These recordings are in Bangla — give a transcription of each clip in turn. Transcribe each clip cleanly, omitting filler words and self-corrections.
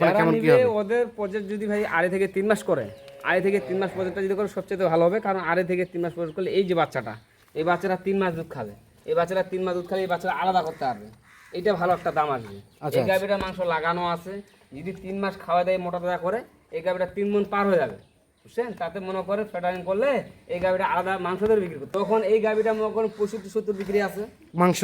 পারে কেমন কি হবে? ওদের প্রজেক্ট যদি ভাই 2.5 থেকে 3 মাস করে, 2.5 থেকে 3 মাস প্রজেক্টটা যদি করে সবচেয়ে ভালো হবে, কারণ 2.5 থেকে 3 মাস প্রজেক্ট করলে এই যে বাচ্চাটা, এই বাচ্চাটা 3 মাস দুধ খাবে, এই বাচ্চাটা 3 মাস দুধ খালে এই বাচ্চাটা আলাদা করতে পারবে, এটা ভালো একটা দাম আসবে। এই গাভীটা মাংস লাগানো আছে, যদি 3 মাস খাওয়া দেয় মোটা তাজা করে, এই গাভীটা 3 মণ পার হয়ে যাবে, বুঝছেন? তাতে মনে করে ফেটারিং করলে এই গাভীটা আলাদা মাংস ধরে বিক্রি করে, তখন এই গাভীটা মনে করেন 65-70 বিক্রি আছে, মাংস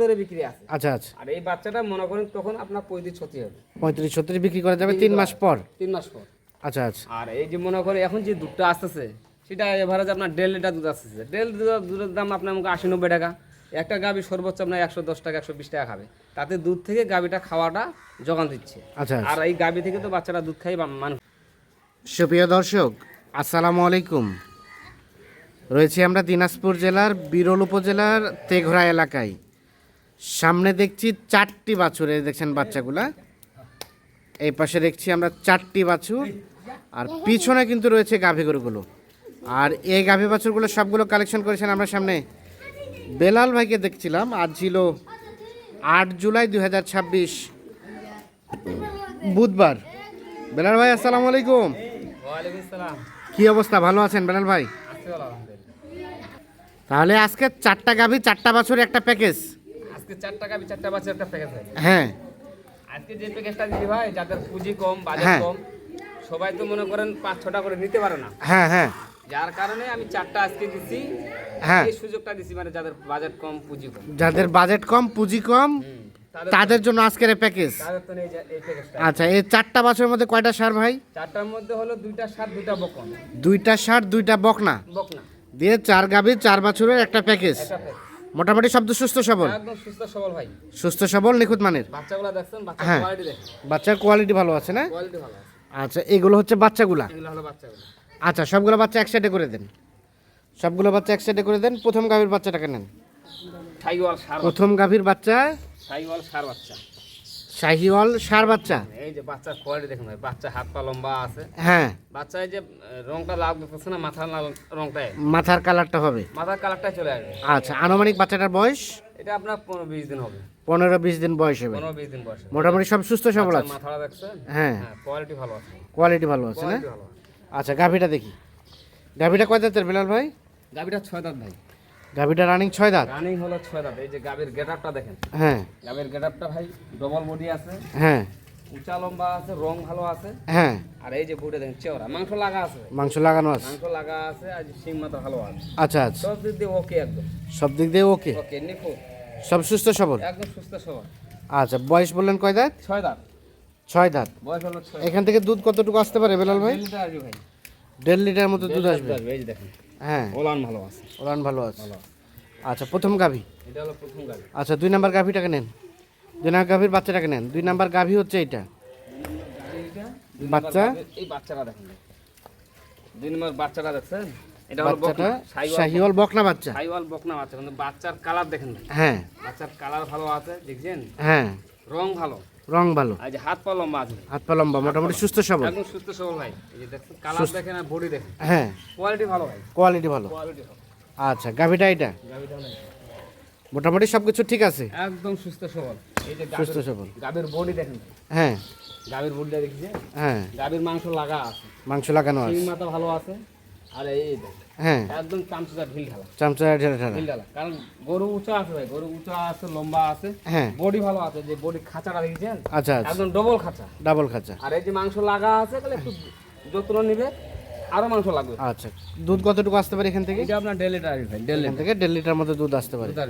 ধরে বিক্রি আছে। আচ্ছা আচ্ছা। আর এই বাচ্চাটা মনে করেন তখন আপনার 35-36 হবে, 35-36 বিক্রি করা যাবে 3 মাস পর। 3 মাস পর। আচ্ছা আচ্ছা। আর এই যে মনে করে এখন যে দুধটা আসতেছে, সেটা এভারেজ আপনার 1.5 লিটার দুধ আসতেছে, 1.5 লিটার দুধের দাম আপনার মুখে 80-90 টাকা। একটা গাভী সর্বোচ্চ আপনার 110 টাকা 120 টাকা খাবে, তাতে দুধ থেকে গাভীটা খাওয়াটা যোগান দিচ্ছে। আচ্ছা। আর এই গাভী থেকে তো বাচ্চারা দুধ খাই মানুষ। সুপ্রিয় দর্শক, আসসালামু আলাইকুম। রয়েছি আমরা দিনাজপুর জেলার বিরল উপজেলার তেঘরা এলাকায়। সামনে দেখছি 4টি বাছুর, এই দেখছেন বাচ্চাগুলা। এই পাশে দেখছি আমরা 4টি বাছুর, আর পিছনে কিন্তু রয়েছে গাভী গরুগুলো। আর এই গাভী বাছুরগুলো সবগুলো কালেকশন করেছেন আমরা সামনে বেলাল ভাইকে দেখছিলাম। আজ ছিল 8 জুলাই 2026 বুধবার। বেলাল ভাই আসসালামু আলাইকুম। ওয়ালাইকুম আসসালাম। কি অবস্থা, ভালো আছেন বেলাল ভাই? তাহলে আজকে 4টা গাভী 4টা বাছুর একটা প্যাকেজ। আজকে 4টা গাভী 4টা বাচ্চা একটা প্যাকেজ। হ্যাঁ, আজকে যে প্যাকেজটা দিই ভাই, যাদের পুঁজি কম, বাজেট কম, সবাই তো মনে করেন 5-6টা করে নিতে পারে না। হ্যাঁ হ্যাঁ, যার কারণে আমি 4টা আজকে দিছি। হ্যাঁ, এই সুযোগটা দিছি, মানে যাদের বাজেট কম, পুঁজি কম, যাদের বাজেট কম পুঁজি কম তাদের জন্য আজকের এই প্যাকেজ। তাদের তো এই প্যাকেজটা। আচ্ছা, এই 4টা বাছুরের মধ্যে কয়টা ষাঁড় ভাই? 4টার মধ্যে হলো 2টা ষাঁড় 2টা বকন। 2টা ষাঁড় 2টা বকনা দিয়ে 4 গাভী 4 বাছুরের একটা প্যাকেজ। মোটামুটি শব্দ সুস্থ সবল, একদম সুস্থ সবল ভাই, সুস্থ সবল নিখুঁত মানের। বাচ্চাগুলো দেখছেন, বাচ্চার হ্যাঁ, কোয়ালিটি দেখেন, বাচ্চার কোয়ালিটি ভালো আছে না? কোয়ালিটি ভালো আছে। আচ্ছা, এগুলো হচ্ছে বাচ্চাগুলা। এগুলো হলো বাচ্চাগুলো। আচ্ছা, সবগুলো বাচ্চা এক সাইডে করে দেন, সবগুলো বাচ্চা এক সাইডে করে দেন। প্রথম গাভীর বাচ্চাটাকে নেন। শাহিওয়াল ষাঁড়, প্রথম গাভীর বাচ্চা শাহিওয়াল ষাঁড় বাচ্চা, শাহিওয়াল ষাঁড় বাচ্চা। এই যে বাচ্চার কোয়ালিটি দেখুন ভাই, বাচ্চা হাত পা লম্বা আছে। হ্যাঁ, বাচ্চা এই যে রংটা লাল দেখতেছে না, মাথার লাল রংটা, মাথার কালারটা হবে, মাথার কালারটা চলে আসবে। আচ্ছা, আনুমানিক বাচ্চাটার বয়স এটা আপনার 15-20 দিন হবে। 15-20 দিন বয়স হবে। 15-20 দিন বয়স। মোটামুটি সব সুস্থ সবল আছে। মাথাটা দেখছেন? হ্যাঁ, কোয়ালিটি ভালো আছে, কোয়ালিটি ভালো আছে না? কোয়ালিটি ভালো আছে। আচ্ছা, গাভীটা দেখি। গাভীটা কয় দাঁতের বেলাল ভাই? গাভীটা 6 দাঁত ভাই। গাভীটা রানিং 6 দাঁত। রানিং হলো 6 দাঁত। এই যে গাভীর গেটআপটা দেখেন। হ্যাঁ, গাভীর গেটআপটা ভাই ডবল বডি আছে। হ্যাঁ, উঁচা লম্বা আছে, রং ভালো আছে। হ্যাঁ, আর এই যে বুটে দেখেন চেওড়া, মাংস লাগা আছে, মাংস লাগানো আছে, মাংস লাগা আছে, আর সিং মাথা ভালো আছে। আচ্ছা আচ্ছা, সব দিক দিয়ে ওকে, একদম সব দিক দিয়ে ওকে, ওকে নিখুঁত, সব সুস্থ সবল, একদম সুস্থ সবল। আচ্ছা, বয়স বললেন কয় দাঁত? 6 দাঁত। 6 দাঁত। বয়স হলো 6। এখান থেকে দুধ কতটুকু আসতে পারে বেলাল ভাই? 1.5 লিটার আসবে ভাই। 1.5 লিটার মতো দুধ আসবে। এই যে দেখেন, হ্যাঁ, ওলান ভালো আছে, ওলান ভালো আছে। ভালো আছে। আচ্ছা, প্রথম গাভী। এটা হলো প্রথম গাভী। আচ্ছা, 2 নাম্বার গাভীটাকে নেন। 2 নাম্বার গাভীর বাচ্চাটাকে নেন। 2 নাম্বার গাভী হচ্ছে এইটা বাচ্চা। এই বাচ্চাটা দেখেন, 2 নম্বর বাচ্চাটা দেখছেন? এটা হলো বাচ্চাটা বকনা, শাহিওয়াল বকনা বাচ্চা। শাহিওয়াল বকনা বাচ্চা, কিন্তু বাচ্চার কালার দেখেন ভাই। হ্যাঁ, বাচ্চার কালার ভালো আছে, দেখছেন? হ্যাঁ, রং ভালো, রং ভালো, আর যে হাত পা লম্বা আছে, হাত পা লম্বা, মোটামুটি সুস্থ সবল, একদম সুস্থ সবল ভাই। এই যে দেখছেন, কালার দেখেন আর বডি দেখেন, হ্যাঁ, কোয়ালিটি ভালো ভাই, কোয়ালিটি ভালো। কোয়ালিটি ভালো। আচ্ছা, গাভীটা এটা গাভীটা নেই, মোটামুটি সবকিছু ঠিক আছে, একদম সুস্থ সবল। এই যে সুস্থ সবল। গাভীর বডি দেখেন ভাই, হ্যাঁ, গাভীর বডিটা দেখছেন? হ্যাঁ, গাভীর মাংস লাগা আছে, মাংস লাগানো সিং আছে, মাথা ভালো আছে। আর এই দেখেন, হ্যাঁ, একদম চামচা ঢিল ঢালা, চামচা ঢেলে ঢালা, ঢিল ঢালা। কারণ গরু উঁচা আছে ভাই, গরু উঁচা আছে, লম্বা আছে, হ্যাঁ, বডি ভালো আছে। যে বডি খাঁচাটা দেখছেন? আচ্ছা আচ্ছা, একদম ডবল খাঁচা, ডাবল খাঁচা। আর এই যে মাংস লাগা আছে, তাহলে একটু যত্ন নিবে, আরো মাংস লাগবে। আচ্ছা, দুধ কতটুকু আসতে পারে এখান থেকে? এটা আপনার 1.5 লিটার আসবে ভাই, 1.5 এখান থেকে 1.5 লিটার মতো দুধ আসতে পারে। লিটার।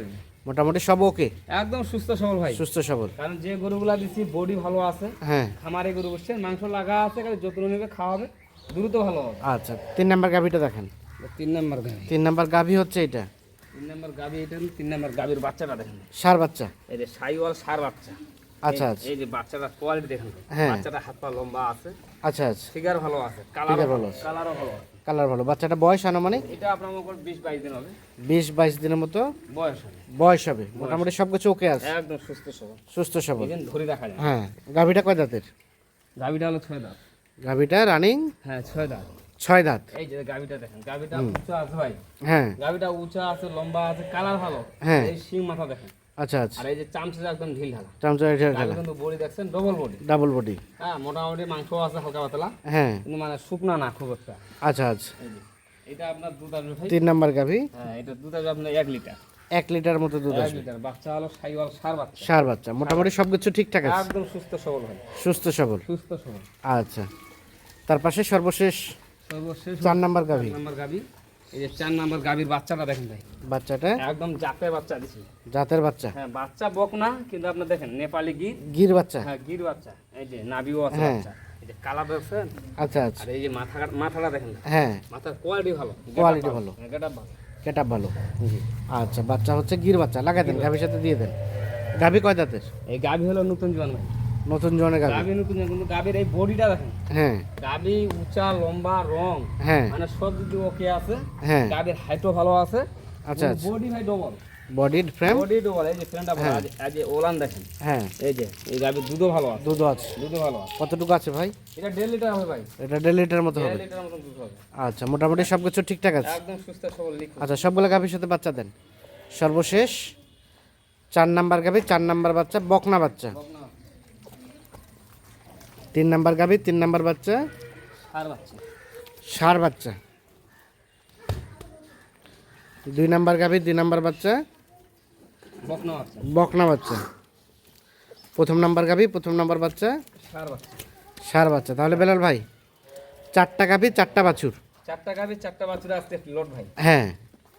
মোটামুটি সব ওকে, একদম সুস্থ সবল ভাই, সুস্থ সবল। কারণ যে গরুগুলা দিচ্ছি বডি ভালো আছে, হ্যাঁ, খামারে গরু বসছে, মাংস লাগা আছে, খালি যত্ন নেবে, খাওয়াবে, দ্রুত ভালো হবে। আচ্ছা, 3 নাম্বার গাভীটা দেখেন। 3 নম্বর গাভী। 3 নাম্বার গাভী হচ্ছে এটা 3 নম্বর গাভী। এটা 3 নম্বর গাভীর বাচ্চাটা দেখেন, ষাঁড় বাচ্চা। এই যে শাহিওয়াল ষাঁড় বাচ্চা। আচ্ছা আচ্ছা, এই যে বাচ্চাটা কোয়ালিটি দেখেন, হ্যাঁ, বাচ্চাটা হাত পা লম্বা আছে, আচ্ছা আচ্ছা, ফিগার ভালো আছে, ফিগার কালার ভালো আছে, কালারও ভালো আছে। কালার ভালো। বাচ্চাটা বয়স আনুমানিক এটা আপনার মনে করেন 20-22 দিন হবে, 20-22 দিনের মতো বয়স হবে, বয়স হবে। মোটামুটি সবকিছু ওকে আছে, একদম সুস্থ সবল, সুস্থ সবল। ইভেন ধরে রাখা যায়। হ্যাঁ, গাভীটা কয় দাঁতের? গাভীটা হলো 6 দাঁত। গাভীটা রানিং হ্যাঁ, 6 দাঁত। 6 দাঁত। এই যে গাভীটা দেখেন, গাভীটা উঁচা আছে ভাই, হ্যাঁ, গাভীটা উঁচা আছে, লম্বা আছে, কালার ভালো। হ্যাঁ, এই সিং মাথা দেখেন, আচ্ছা আচ্ছা, আর এই যে চামচা একদম ঢিল ঢালা। চামচা গাভী খেলা, কিন্তু বডি দেখছেন ডবল বডি। Double body. হ্যাঁ, মোটামুটি মাংস আছে হালকা পাতলা, হ্যাঁ, কিন্তু মানে শুকনা না খুব একটা। আচ্ছা আচ্ছা। এই যে এটা আপনার দুধ আসবে ভাই। 3 নাম্বার গাভী, হ্যাঁ, এটা দুধ আসবে আপনার 1 লিটার। 1 লিটার মতো দুধ 1 আসবে। লিটার বাচ্চা হলো সাইওয়াল সার বাচ্চা। সার বাচ্চা, মোটামুটি সবকিছু ঠিকঠাক আছে, একদম সুস্থ সবল ভাই, সুস্থ সবল। সুস্থ সবল। আচ্ছা, তার পাশে সর্বশেষ সর্বশেষ 4 নাম্বার গাভী, 4 নাম্বার গাভী। এই যে 4 নাম্বার গাভীর বাচ্চাটা দেখেন ভাই, বাচ্চাটা একদম জাতের বাচ্চা দিছি। জাতের বাচ্চা, হ্যাঁ, বাচ্চা বক না, কিন্তু আপনার দেখেন নেপালি গির। গির বাচ্চা। হ্যাঁ, গির বাচ্চা। এই যে নাভিও আছে হ্যাঁ। বাচ্চা। এই যে কালা দেখছেন, আচ্ছা আচ্ছা, আর এই যে মাথাটা দেখেন, হ্যাঁ, মাথার কোয়ালিটি ভালো, কোয়ালিটি ভালো, গেটআপ ভালো। কেটা ভালো। আচ্ছা, বাচ্চা হচ্ছে গির বাচ্চা, লাগাই দেন গাভীর সাথে দিয়ে দেন। গাভী কয় দাঁতের? এই গাভী হলো নতুন জোয়ান ভাই, নতুন জনের গাভী। গাভী নতুন জোয়ান, কিন্তু গাভীর এই বডিটা দেখেন, হ্যাঁ গাভী উঁচা লম্বা রং, হ্যাঁ মানে সব দিক দিয়ে ওকে আছে। হ্যাঁ, গাভীর হাইটও ভালো আছে। আচ্ছা আচ্ছা, বডি ভাই double, bodied frame. Body double. এই যে ফ্রেমটা ভালো, এই যে ওলান দেখেন, হ্যাঁ, এই যে এই গাভীর দুধও ভালো আছে, দুধ আছে। দুধও ভালো আছে। কতটুকু আছে ভাই? এটা 1.5 লিটার হবে ভাই, এটা 1.5 লিটার মতো 1.5 হবে। লিটার মতন দুধ হবে। আচ্ছা, মোটামুটি সবকিছু ঠিকঠাক আছে। একদম সুস্থ সবল লিখুন। আচ্ছা, সবগুলো গাভীর সাথে বাচ্চা দেন। সর্বশেষ 4 নাম্বার গাভী, 4 নাম্বার বাচ্চা, বকনা বাচ্চা। 3 নাম্বার গাভী, 3 নাম্বার বাচ্চা, সার বাচ্চা। ষাঁড় বাচ্চা। 2 নাম্বার গাভী, 2 নাম্বার বাচ্চা, বকনা বাচ্চা। বকনা বাচ্চা। প্রথম নাম্বার গাভী, প্রথম নাম্বার বাচ্চা, সার বাচ্চা। ষাঁড় বাচ্চা। তাহলে বেলাল ভাই 4টা গাভী, 4টা বাছুর। 4টা গাভী 4টা বাছুর আসতে লোড ভাই। হ্যাঁ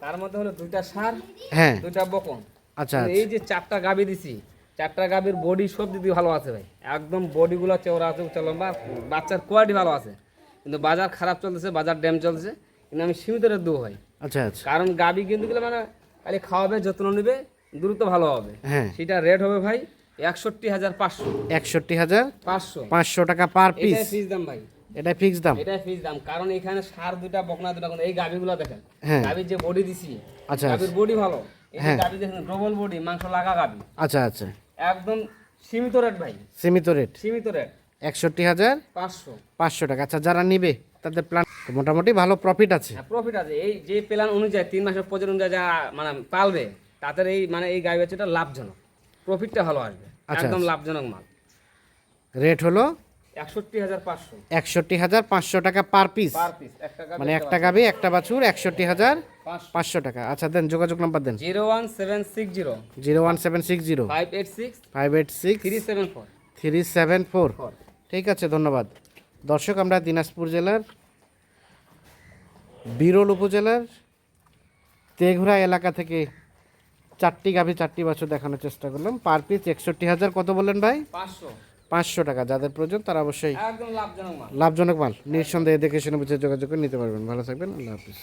তার মধ্যে হলো 2টা সার, হ্যাঁ, 2টা বকন। আচ্ছা কিন্তু এই যে 4টা গাভী দিছি, 4টা গাভীর বডি সব দিদি ভালো আছে ভাই, একদম বডিগুলো চওড়া আছে, উঁচা লম্বা, বাচ্চার কোয়ালিটি ভালো আছে। কিন্তু বাজার খারাপ চলতেছে, বাজার ড্যাম চলছে, কিন্তু আমি সীমিত রেট দেবো ভাই। আচ্ছা আচ্ছা, কারণ গাভী কিন্তু গেলে মানে খালি খাওয়াবে, যত্ন নেবে, দ্রুত ভালো হবে। হ্যাঁ, সেটা রেট হবে ভাই 61,500। 61,500 টাকা পার পিস। এটাই ফিক্স দাম ভাই, এটা ফিক্স দাম। এটাই ফিক্স দাম। কারণ এখানে সার 2টা বকনা 2টা, কিন্তু এই গাভীগুলো দেখেন, হ্যাঁ, গাভীর যে বডি দিছি, আচ্ছা গাভীর বডি ভালো। এই যে হ্যাঁ। গাভী দেখেন ডবল বডি, মাংস লাগা গাভী, আচ্ছা আচ্ছা, একদম সীমিত রেট ভাই, সীমিত রেট সীমিত রেট 61,500 500। টাকা। আচ্ছা, যারা নিবে তাদের প্ল্যান মোটামুটি ভালো প্রফিট আছে। প্রফিট আছে। এই যে প্ল্যান অনুযায়ী 3 মাসের প্রজনন অনুযায়ী যা মানে পালবে, তাদের এই মানে এই গাভী বাচ্চাটা লাভজনক, প্রফিটটা ভালো আসবে, আচ্ছা, একদম লাভজনক মাল। রেট হলো 61,500 61,500 টাকা পার পিস। Per piece. একটা গাভী মানে একটা গাভী, একটা বাছুর, 61,500 টাকা। আচ্ছা, দেন যোগাযোগ নাম্বার দেন। 01760 01760 586 586 374। 374। ঠিক আছে, ধন্যবাদ। দর্শক, আমরা দিনাজপুর জেলার বিরল উপজেলার তেঘরা এলাকা থেকে 4টি গাভী, 4টি বাছুর দেখানোর চেষ্টা করলাম। পার পিস 61,000 কত বললেন ভাই? 500 টাকা। যাদের প্রয়োজন তারা অবশ্যই একদম লাভজনক মাল। লাভজনক মাল নিঃসন্দেহে দেখে শুনে বুঝে যোগাযোগ করে নিতে পারবেন। ভালো থাকবেন, আল্লাহ হাফিজ।